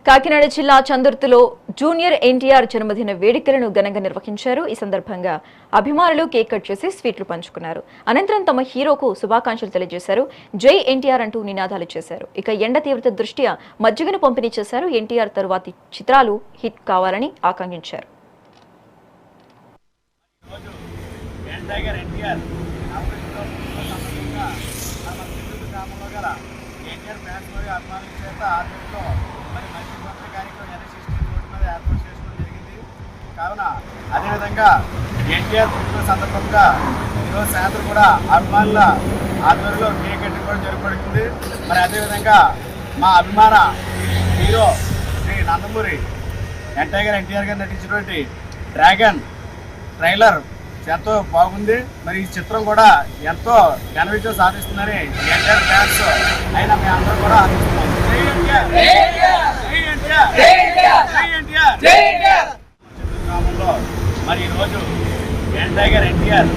కాకినాడ జిల్లా చందుర్తిలో జూనియర్ ఎన్టీఆర్ జన్మదిన వేడుకలను ఘనంగా నిర్వహించారు. ఈ సందర్భంగా అభిమానులు కేక్ కట్ చేసి స్వీట్లు పంచుకున్నారు. అనంతరం తమ హీరోకు శుభాకాంక్షలు తెలియజేశారు. జై ఎన్టీఆర్ అంటూ నినాదాలు చేశారు. ఇక ఎండ తీవ్రత దృష్ట్యా మజ్జిగను పంపిణీ చేశారు. ఎన్టీఆర్ తరువాతి చిత్రాలు హిట్ కావాలని ఆకాంక్షించారు. కావున అదేవిధంగా ఎన్టీఆర్ పుట్టిన సందర్భంగా ఈరోజు సాయంత్రం కూడా అభిమానుల ఆధ్వర్యంలో కేక్ కటింగ్ కూడా జరగబడుతుంది. మరి అదేవిధంగా మా అభిమాన హీరో శ్రీ నందమూరి ఎన్టీఆర్ గారు నటించినటువంటి డ్రాగన్ ట్రైలర్ ఎంతో బాగుంది. మరి ఈ చిత్రం కూడా ఎంతో ఘన విజయం సాధిస్తుందని ఎన్టీఆర్ ఫ్యాన్స్ అయినా మేము అందరం కూడా గ్రామంలో మరి ఈరోజు ఎన్టీఆర్